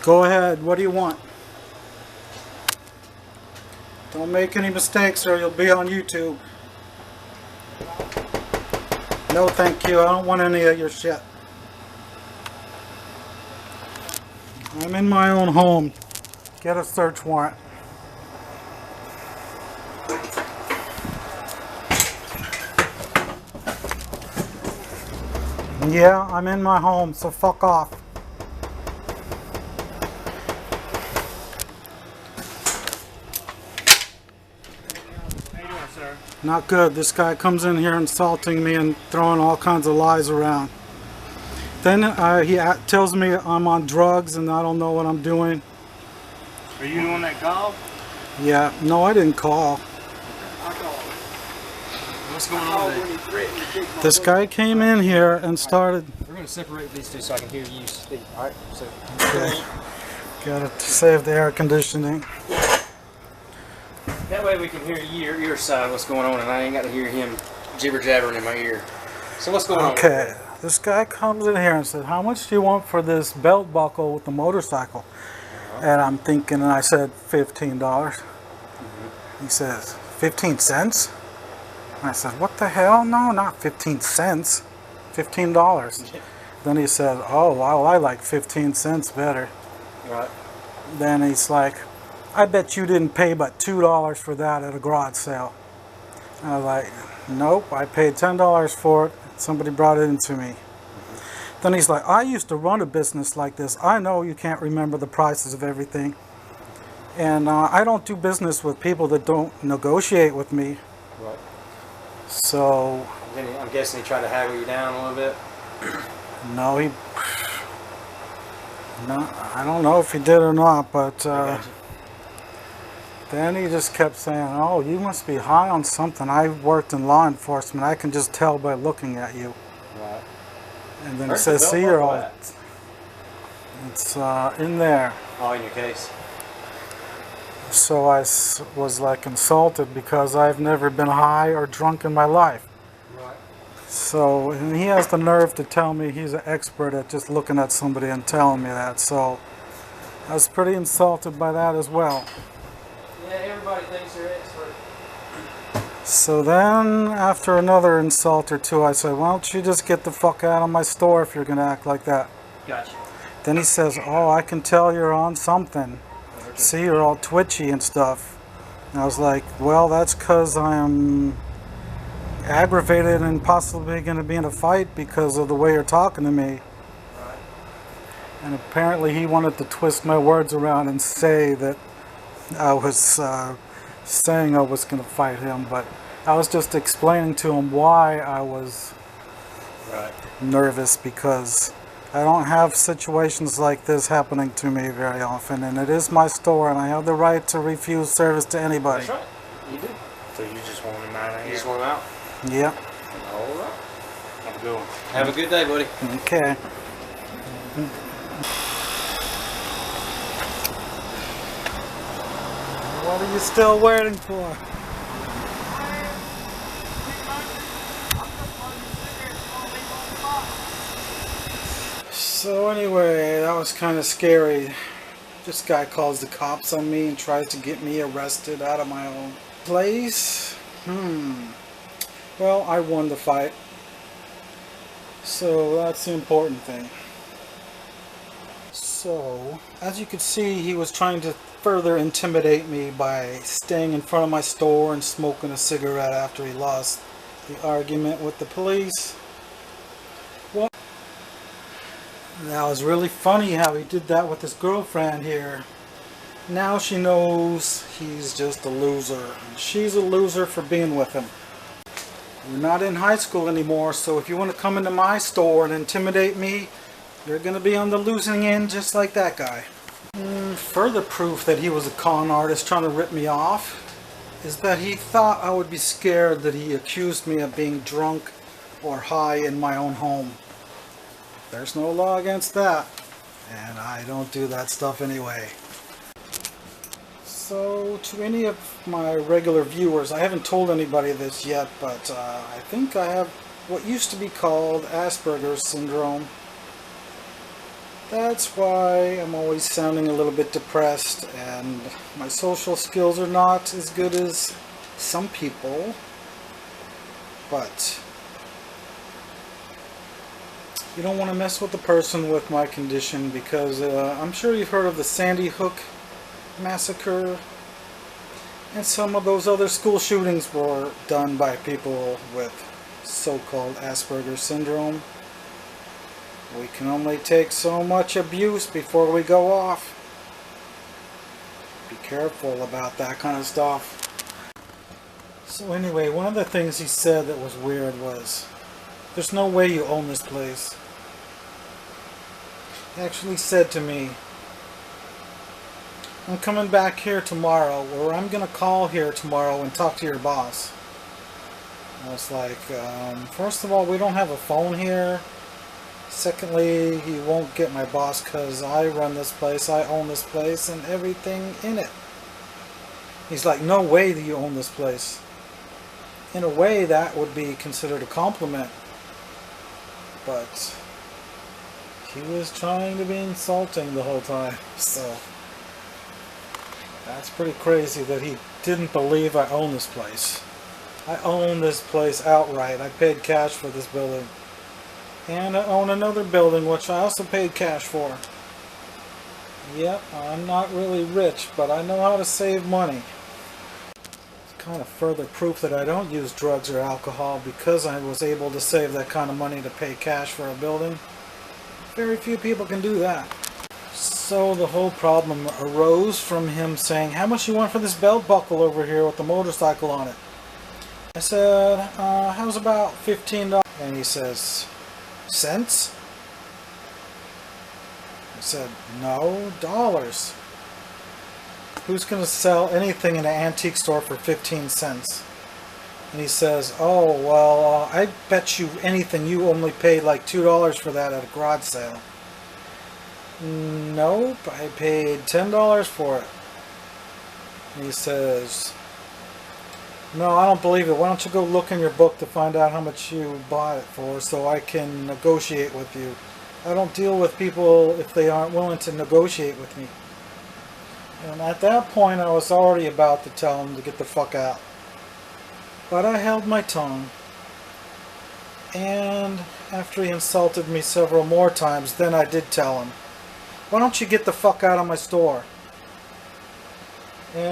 Go ahead, what do you want? Don't make any mistakes or you'll be on YouTube. No thank you, I don't want any of your shit. I'm in my own home. Get a search warrant. Yeah, I'm in my home, so fuck off. How you doing, sir? Not good. This guy comes in here insulting me and throwing all kinds of lies around. Then he tells me I'm on drugs and I don't know what I'm doing. Are you the one that called? Yeah, no, I didn't call. What's going on today? This guy came in here and started. We're going to separate these two so I can hear you speak. Alright, so. Okay. Gotta save the air conditioning. That way we can hear your side of what's going on and I ain't got to hear him jibber jabbering in my ear. So what's going on? Okay, this guy comes in here and said, how much do you want for this belt buckle with the motorcycle? And I'm thinking, and I said $15. He says, 15 cents? And I said, what the hell? No, not 15 cents. $15. Then he said, oh, well, I like 15 cents better. Right. Then he's like, I bet you didn't pay but $2 for that at a garage sale. And I was like, nope, I paid $10 for it. Somebody brought it into me. Then he's like, I used to run a business like this. I know you can't remember the prices of everything. And I don't do business with people that don't negotiate with me. Right. So... I'm guessing he tried to haggle you down a little bit? No, no, I don't know if he did or not, but then he just kept saying, oh, you must be high on something. I worked in law enforcement. I can just tell by looking at you. Right. And then he says, see, you're all... It's in there. Oh, in your case? So I was like insulted because I've never been high or drunk in my life. Right. So, and he has the nerve to tell me he's an expert at just looking at somebody and telling me that. So I was pretty insulted by that as well. Yeah, everybody thinks they're expert. So then, after another insult or two, I said, why don't you just get the fuck out of my store if you're going to act like that? Gotcha. Then he says, oh, I can tell you're on something. See, you're all twitchy and stuff. And I was like, well, that's because I'm aggravated and possibly going to be in a fight because of the way you're talking to me. Right. And apparently he wanted to twist my words around and say that I was saying I was going to fight him, but I was just explaining to him why I was nervous, because I don't have situations like this happening to me very often, and it is my store and I have the right to refuse service to anybody. That's right. You do. So you just want him out of here? You just want him out? Yeah. All right. Have a good one. Have a good day, buddy. Okay. What are you still waiting for? So anyway, that was kind of scary. This guy calls the cops on me and tries to get me arrested out of my own place. Well, I won the fight. So that's the important thing. So, as you can see, he was trying to further intimidate me by staying in front of my store and smoking a cigarette after he lost the argument with the police. What? That was really funny how he did that with his girlfriend here. Now she knows he's just a loser, and she's a loser for being with him. We're not in high school anymore, so if you want to come into my store and intimidate me, you're going to be on the losing end just like that guy. Further proof that he was a con artist trying to rip me off is that he thought I would be scared that he accused me of being drunk or high in my own home. There's no law against that, and I don't do that stuff anyway. So, to any of my regular viewers, I haven't told anybody this yet, but I think I have what used to be called Asperger's syndrome. That's why I'm always sounding a little bit depressed, and my social skills are not as good as some people, but you don't want to mess with the person with my condition, because I'm sure you've heard of the Sandy Hook massacre, and some of those other school shootings were done by people with so-called Asperger's syndrome. We can only take so much abuse before we go off. Be careful about that kind of stuff. So anyway, one of the things he said that was weird was, there's no way you own this place. He actually said to me, I'm coming back here tomorrow, or I'm going to call here tomorrow and talk to your boss. I was like, first of all, we don't have a phone here. Secondly, he won't get my boss because I run this place, I own this place, and everything in it. He's like, no way do you own this place. In a way, that would be considered a compliment. But he was trying to be insulting the whole time, so that's pretty crazy that he didn't believe I own this place. I own this place outright. I paid cash for this building. And I own another building which I also paid cash for. Yep, I'm not really rich, but I know how to save money. It's kind of further proof that I don't use drugs or alcohol, because I was able to save that kind of money to pay cash for a building. Very few people can do that. So the whole problem arose from him saying, how much you want for this belt buckle over here with the motorcycle on it? I said, how's about $15? And he says, cents? I said, no, dollars. Who's going to sell anything in an antique store for 15 cents? And he says, oh, well, I bet you anything you only paid like $2 for that at a garage sale. Nope, I paid $10 for it. And he says, no, I don't believe it. Why don't you go look in your book to find out how much you bought it for, so I can negotiate with you. I don't deal with people if they aren't willing to negotiate with me. And at that point, I was already about to tell him to get the fuck out. But I held my tongue. And after he insulted me several more times, then I did tell him, why don't you get the fuck out of my store?